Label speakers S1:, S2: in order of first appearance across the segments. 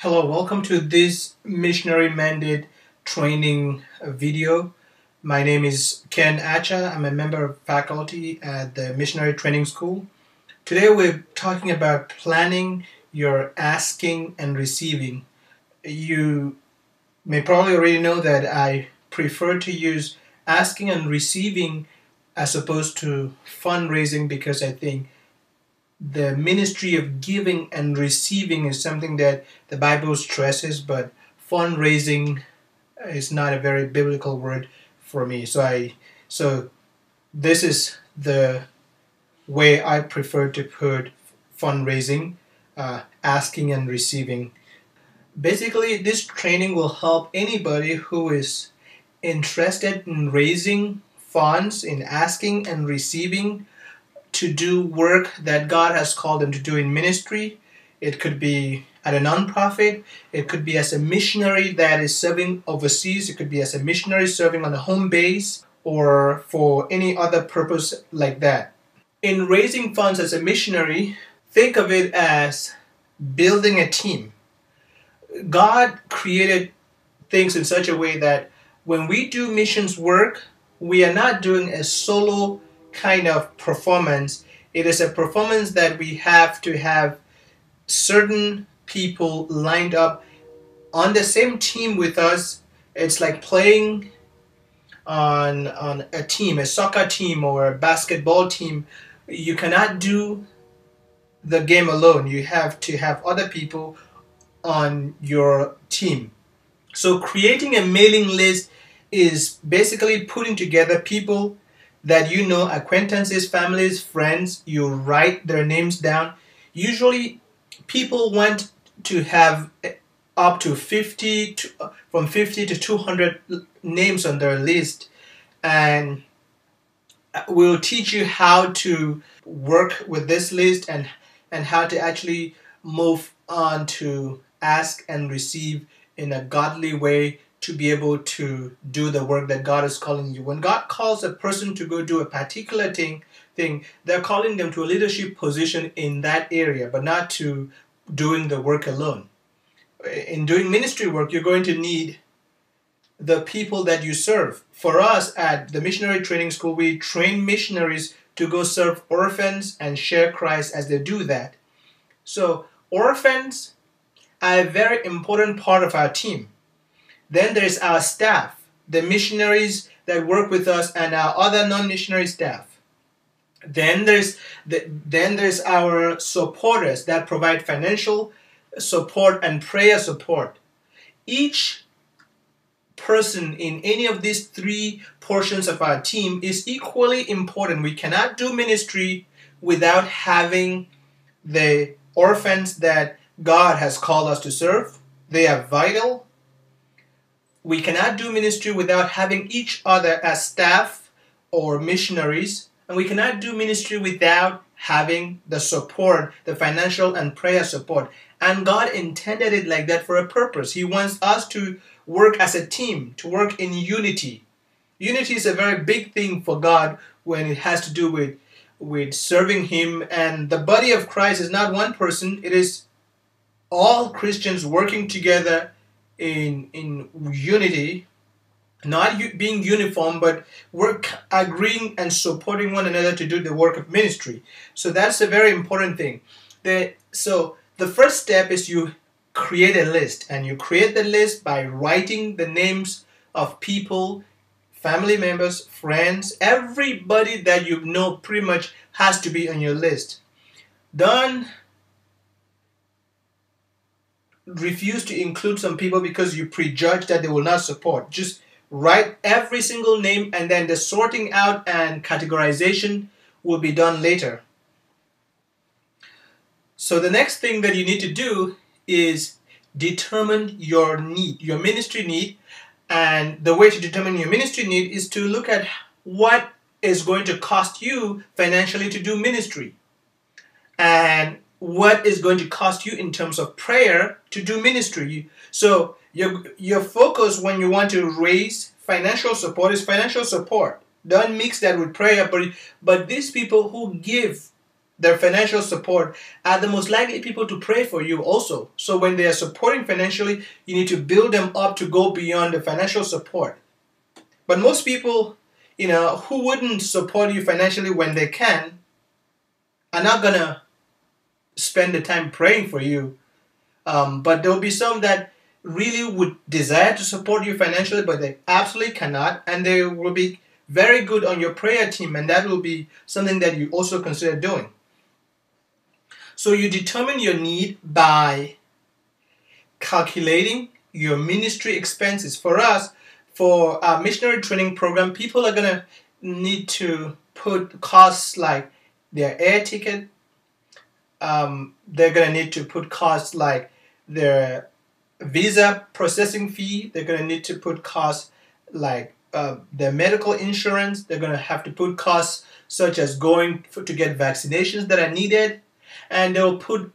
S1: Hello, welcome to this missionary mandate training video. My name is Ken Acha. I'm a member of faculty at the Missionary Training School. Today we're talking about planning your asking and receiving. You may probably already know that I prefer to use asking and receiving as opposed to fundraising because I think the ministry of giving and receiving is something that the Bible stresses, but fundraising is not a very biblical word for me. So this is the way I prefer to put fundraising, asking and receiving. Basically, this training will help anybody who is interested in raising funds, in asking and receiving to do work that God has called them to do in ministry. It could be at a nonprofit. It could be as a missionary that is serving overseas. It could be as a missionary serving on a home base or for any other purpose like that. In raising funds as a missionary, think of it as building a team. God created things in such a way that when we do missions work, we are not doing a solo kind of performance. It is a performance that we have to have certain people lined up on the same team with us. It's like playing on a team, a soccer team or a basketball team. You cannot do the game alone. You have to have other people on your team. So creating a mailing list is basically putting together people that you know, acquaintances, families, friends. You write their names down. Usually people want to have up to from 50 to 200 names on their list, and we'll teach you how to work with this list and how to actually move on to ask and receive in a godly way to be able to do the work that God is calling you. When God calls a person to go do a particular thing, they're calling them to a leadership position in that area, but not to doing the work alone. In doing ministry work, you're going to need the people that you serve. For us at the Missionary Training School, we train missionaries to go serve orphans and share Christ as they do that. So orphans are a very important part of our team. Then there's our staff, the missionaries that work with us and our other non-missionary staff. Then there's our supporters that provide financial support and prayer support. Each person in any of these three portions of our team is equally important. We cannot do ministry without having the orphans that God has called us to serve. They are vital. We cannot do ministry without having each other as staff or missionaries. And we cannot do ministry without having the support, the financial and prayer support. And God intended it like that for a purpose. He wants us to work as a team, to work in unity. Unity is a very big thing for God when it has to do with serving Him. And the body of Christ is not one person. It is all Christians working together in unity, not being uniform, but agreeing and supporting one another to do the work of ministry. So that's a very important thing. So the first step is you create a list, and you create the list by writing the names of people, family members, friends, everybody that you know pretty much has to be on your list. Don't refuse to include some people because you prejudge that they will not support. Just write every single name, and then the sorting out and categorization will be done later. So the next thing that you need to do is determine your need, your ministry need. And the way to determine your ministry need is to look at what is going to cost you financially to do ministry, and what is going to cost you in terms of prayer to do ministry. So your focus when you want to raise financial support is financial support. Don't mix that with prayer, but these people who give their financial support are the most likely people to pray for you also. So when they are supporting financially, you need to build them up to go beyond the financial support. But most people, who wouldn't support you financially when they can, are not gonna spend the time praying for you. But there will be some that really would desire to support you financially, but they absolutely cannot, and they will be very good on your prayer team, and that will be something that you also consider doing. So you determine your need by calculating your ministry expenses. For us, for our missionary training program, people are going to need to put costs like their air ticket. They're going to need to put costs like their visa processing fee. They're going to need to put costs like their medical insurance. They're going to have to put costs such as going to get vaccinations that are needed. And they'll put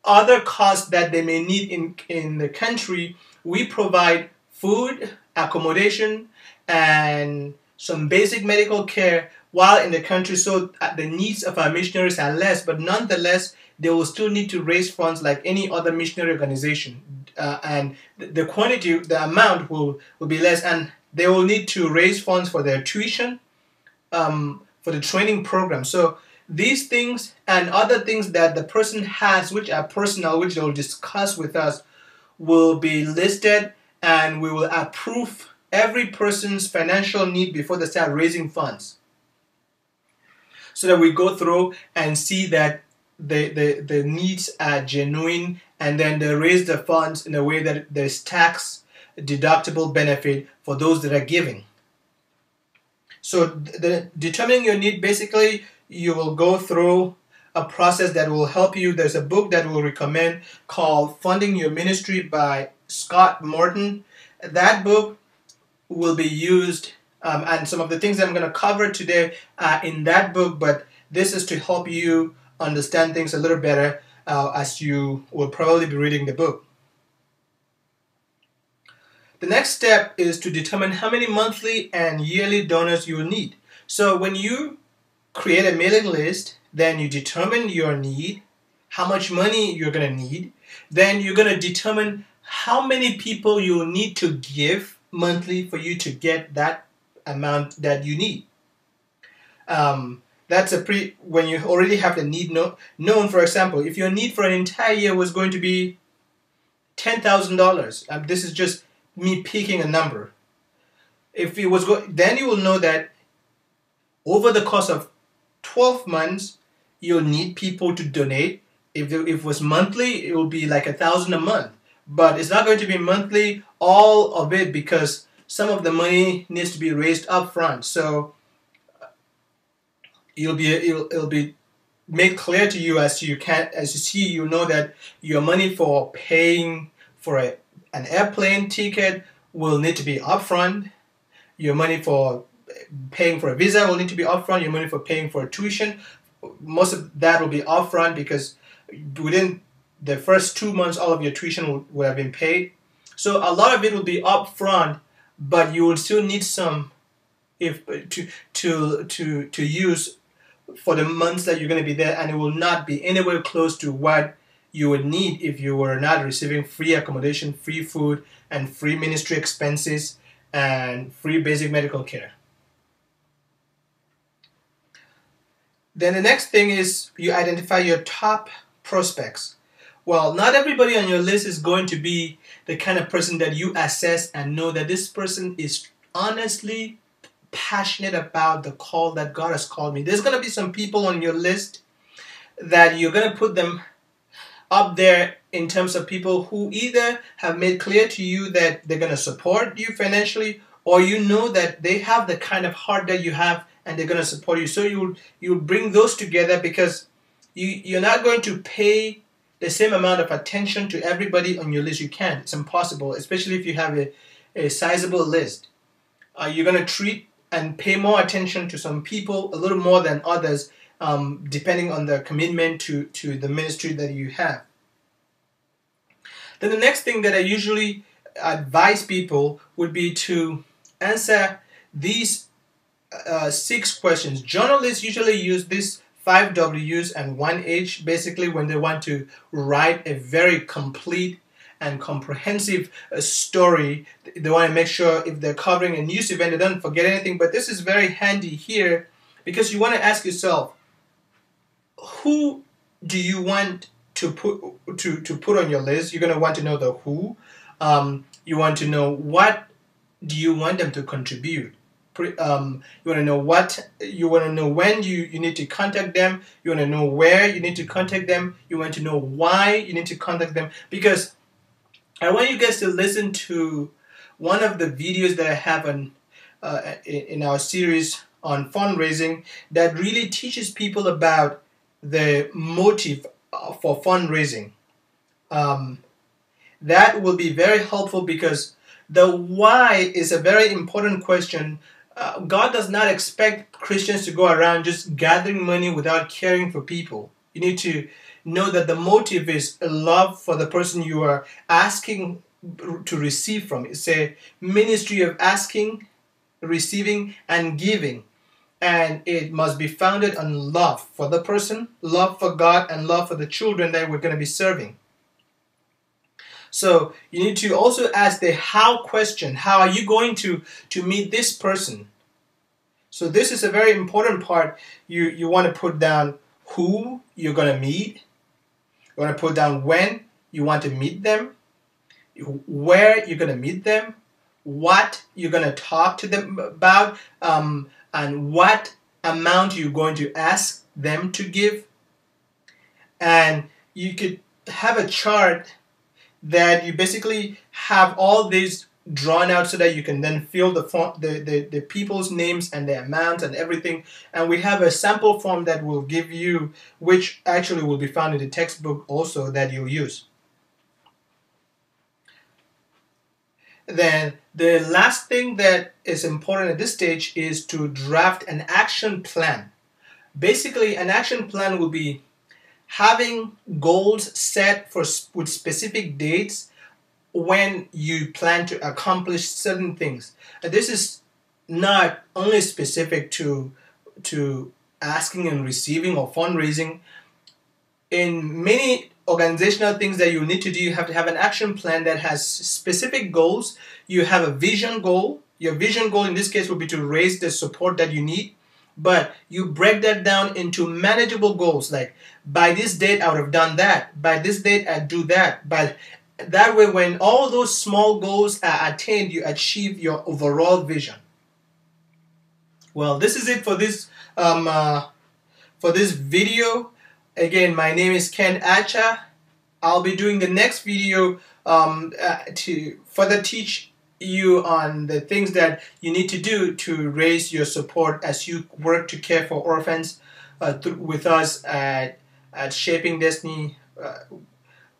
S1: other costs that they may need in the country. We provide food, accommodation, and some basic medical care while in the country, so the needs of our missionaries are less, but nonetheless, they will still need to raise funds like any other missionary organization. And the quantity, the amount will be less, and they will need to raise funds for their tuition, for the training program. So these things and other things that the person has, which are personal, which they'll discuss with us, will be listed, and we will approve every person's financial need before they start raising funds, so that we go through and see that the needs are genuine, and then they raise the funds in a way that there's tax deductible benefit for those that are giving. So determining your need, basically, you will go through a process that will help you. There's a book that we'll recommend called Funding Your Ministry by Scott Morton. That book will be used, and some of the things that I'm going to cover today are in that book, but this is to help you understand things a little better as you will probably be reading the book. The next step is to determine how many monthly and yearly donors you will need. So when you create a mailing list, then you determine your need, how much money you're going to need. Then you're going to determine how many people you will need to give monthly for you to get that amount that you need. That's when you already have the need known. For example, if your need for an entire year was going to be $10,000, this is just me picking a number. If it was then you will know that over the course of 12 months, you'll need people to donate. If it was monthly, it will be like $1,000 a month. But it's not going to be monthly, all of it, because some of the money needs to be raised up front. So it'll be made clear to you as you see, you know that your money for paying for an airplane ticket will need to be upfront. Your money for paying for a visa will need to be upfront. Your money for paying for a tuition, most of that will be upfront, because within the first 2 months, all of your tuition would have been paid. So a lot of it will be upfront, but you will still need some to use for the months that you're going to be there, and it will not be anywhere close to what you would need if you were not receiving free accommodation, free food, and free ministry expenses, and free basic medical care. Then the next thing is you identify your top prospects. Well, not everybody on your list is going to be the kind of person that you assess and know that this person is honestly passionate about the call that God has called me. There's going to be some people on your list that you're going to put them up there in terms of people who either have made clear to you that they're going to support you financially, or you know that they have the kind of heart that you have and they're going to support you. So you'll bring those together, because you're not going to pay the same amount of attention to everybody on your list. You can't. It's impossible, especially if you have a sizable list. You're going to treat and pay more attention to some people a little more than others, depending on their commitment to the ministry that you have. Then the next thing that I usually advise people would be to answer these 6 questions. Journalists usually use these 5 W's and 1 H, basically when they want to write a very complete and comprehensive story. They want to make sure if they're covering a news event, they don't forget anything. But this is very handy here because you want to ask yourself, who do you want to put on your list? You're going to want to know the who. You want to know what do you want them to contribute. You want to know what you want to know when you need to contact them. You want to know where you need to contact them. You want to know why you need to contact them. Because I want you guys to listen to one of the videos that I have in our series on fundraising that really teaches people about the motive for fundraising. That will be very helpful because the why is a very important question. God does not expect Christians to go around just gathering money without caring for people. You need to know that the motive is a love for the person you are asking to receive from. It's a ministry of asking, receiving, and giving. And it must be founded on love for the person, love for God, and love for the children that we're going to be serving. So you need to also ask the how question. How are you going to meet this person? So this is a very important part. You want to put down who you're going to meet. You want to put down when you want to meet them, where you're going to meet them, what you're going to talk to them about, and what amount you're going to ask them to give. And you could have a chart that you basically have all these drawn out so that you can then fill the people's names and the amounts and everything. And we have a sample form that will give you, which actually will be found in the textbook also, that you'll use. Then the last thing that is important at this stage is to draft an action plan. Basically, an action plan will be having goals set with specific dates when you plan to accomplish certain things. And this is not only specific to asking and receiving or fundraising. In many organizational things that you need to do, you have to have an action plan that has specific goals. You have a vision goal. Your vision goal in this case will be to raise the support that you need. But you break that down into manageable goals, like by this date I would have done that, by this date I do that. But that way, when all those small goals are attained, you achieve your overall vision. Well, this is it for this video. Again, my name is Ken Acha. I'll be doing the next video to further teach you on the things that you need to do to raise your support as you work to care for orphans with us at Shaping Destiny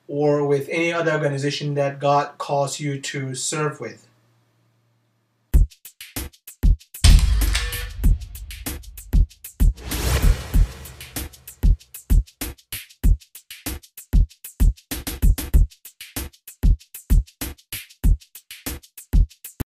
S1: or with any other organization that God calls you to serve with.